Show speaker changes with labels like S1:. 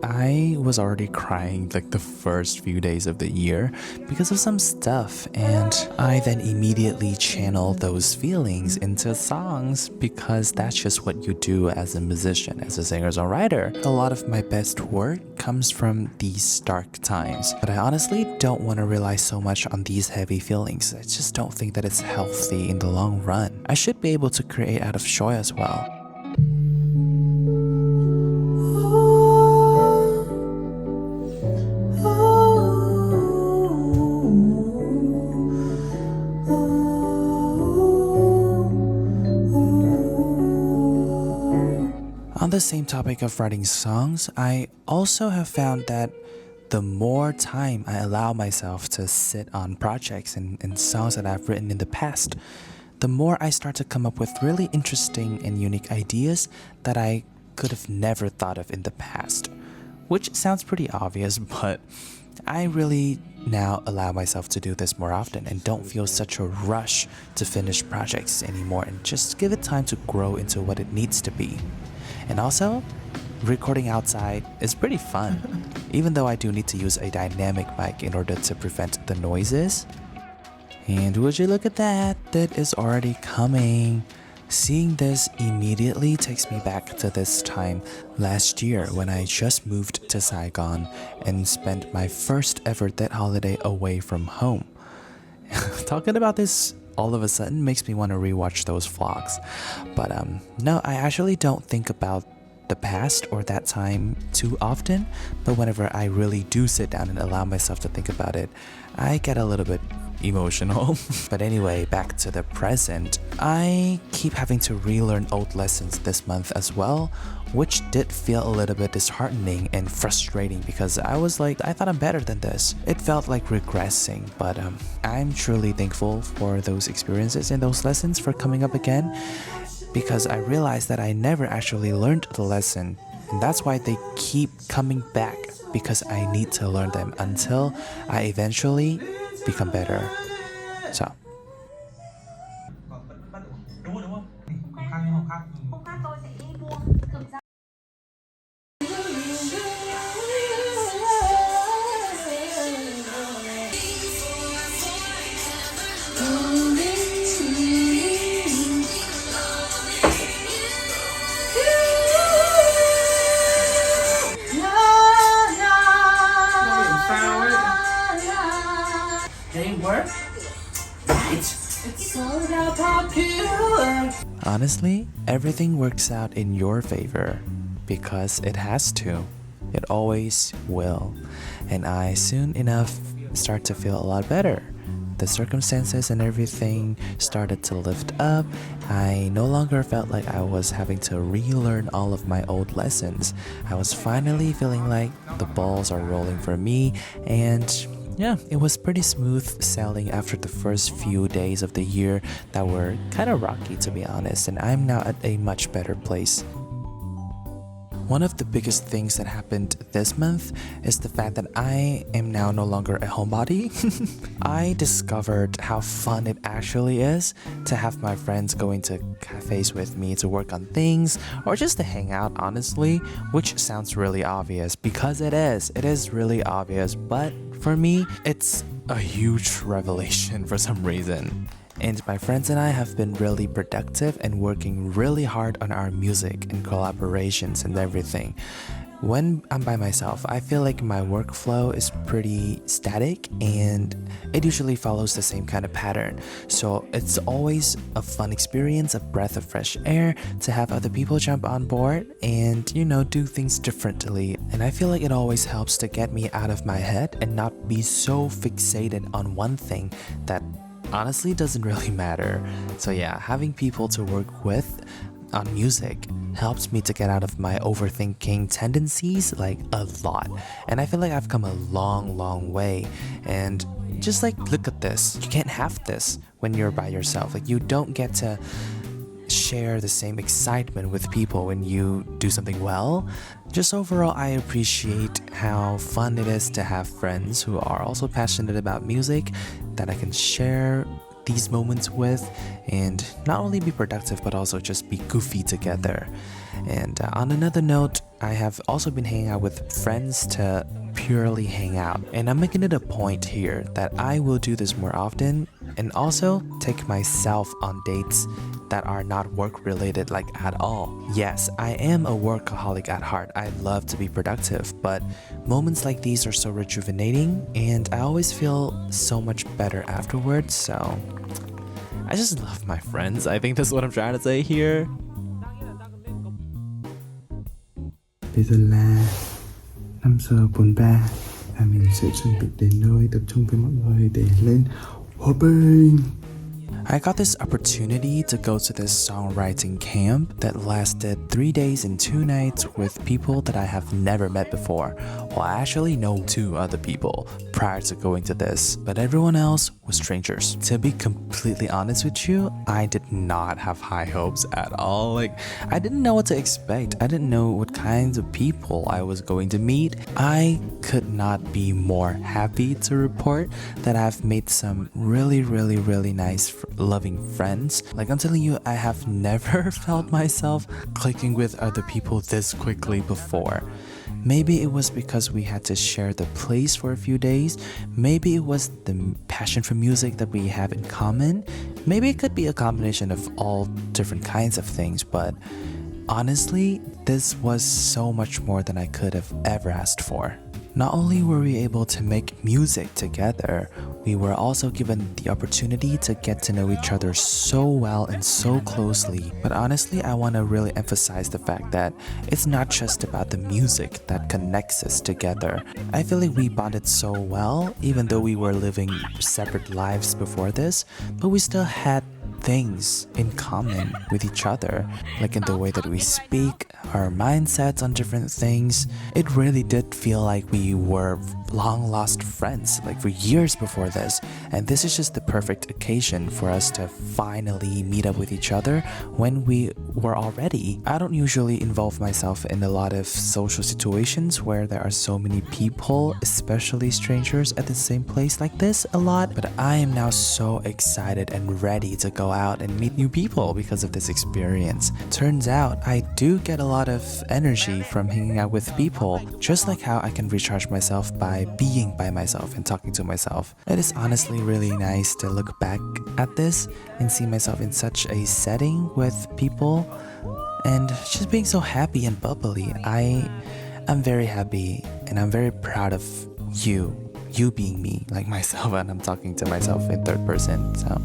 S1: I was already crying like the first few days of the year because of some stuff, and I then immediately channeled those feelings into songs because that's just what you do as a musician, as a singer-songwriter. A lot of my best work comes from these dark times, but I honestly don't want to rely so much on these heavy feelings. I just don't think that it's healthy in the long run. I should be able to create out of joy as well. On the same topic of writing songs, I also have found that the more time I allow myself to sit on projects and songs that I've written in the past, the more I start to come up with really interesting and unique ideas that I could have never thought of in the past. Which sounds pretty obvious, but I really now allow myself to do this more often and don't feel such a rush to finish projects anymore and just give it time to grow into what it needs to be. And also, recording outside is pretty fun, even though I do need to use a dynamic mic in order to prevent the noises. And would you look at that, that is already coming. Seeing this immediately takes me back to this time last year when I just moved to Saigon and spent my first ever Tet holiday away from home. Talking about this all of a sudden makes me want to rewatch those vlogs. But no, I actually don't think about the past or that time too often, but whenever I really do sit down and allow myself to think about it, I get a little bit emotional. But anyway, back to the present. I keep having to relearn old lessons this month as well, which did feel a little bit disheartening and frustrating because I was like, I thought I'm better than this. It felt like regressing, but I'm truly thankful for those experiences and those lessons for coming up again, because I realized that I never actually learned the lesson, and that's why they keep coming back, because I need to learn them until I eventually become better. So honestly, everything works out in your favor because it has to. It always will. And I soon enough start to feel a lot better. The circumstances and everything started to lift up. I no longer felt like I was having to relearn all of my old lessons. I was finally feeling like the balls are rolling for me, and yeah, it was pretty smooth sailing after the first few days of the year that were kind of rocky, to be honest, and I'm now at a much better place. One of the biggest things that happened this month is the fact that I am now no longer a homebody. I discovered how fun it actually is to have my friends going to cafes with me to work on things or just to hang out, honestly, which sounds really obvious because it is really obvious, but for me, it's a huge revelation for some reason. And my friends and I have been really productive and working really hard on our music and collaborations and everything. When I'm by myself, I feel like my workflow is pretty static and it usually follows the same kind of pattern. So it's always a fun experience, a breath of fresh air to have other people jump on board and, do things differently. And I feel like it always helps to get me out of my head and not be so fixated on one thing that honestly doesn't really matter. So yeah, having people to work with on music helps me to get out of my overthinking tendencies like a lot. And I feel like I've come a long way. And just like, look at this. You can't have this when you're by yourself. Like, you don't get to share the same excitement with people when you do something well. Just overall, I appreciate how fun it is to have friends who are also passionate about music that I can share these moments with, and not only be productive but also just be goofy together. And on another note, I have also been hanging out with friends to purely hang out, and I'm making it a point here that I will do this more often, and also take myself on dates that are not work related, like at all. Yes, I am a workaholic at heart. I love to be productive, but moments like these are so rejuvenating, and I always feel so much better afterwards. So I just love my friends. I think that's what I'm trying to say here.
S2: Bây giờ là 5 giờ 43 và mình sẽ chuẩn bị đến nơi tập trung với mọi người để lên hòa bình.
S1: I got this opportunity to go to this songwriting camp that lasted 3 days and 2 nights with people that I have never met before. Well, I actually know 2 other people prior to going to this, but everyone else was strangers. To be completely honest with you, I did not have high hopes at all. Like, I didn't know what to expect. I didn't know what kinds of people I was going to meet. I could not be more happy to report that I've made some really nice loving friends. Like, I'm telling you, I have never felt myself clicking with other people this quickly before. Maybe it was because we had to share the place for a few days. Maybe it was the passion for music that we have in common. Maybe it could be a combination of all different kinds of things, but honestly, this was so much more than I could have ever asked for. Not only were we able to make music together, we were also given the opportunity to get to know each other so well and so closely. But honestly, I want to really emphasize the fact that it's not just about the music that connects us together. I feel like we bonded so well, even though we were living separate lives before this, but we still had things in common with each other, like in the way that we speak, our mindsets on different things. It really did feel like we were long lost friends, like for years before this, and this is just the perfect occasion for us to finally meet up with each other when we were all ready. I don't usually involve myself in a lot of social situations where there are so many people, especially strangers, at the same place like this a lot, but I am now so excited and ready to go out and meet new people because of this experience. Turns out I do get a lot of energy from hanging out with people, just like how I can recharge myself by being by myself and talking to myself. It is honestly really nice to look back at this and see myself in such a setting with people and just being so happy and bubbly. I'm very happy and I'm very proud of you being me, like myself, and I'm talking to myself in third person. So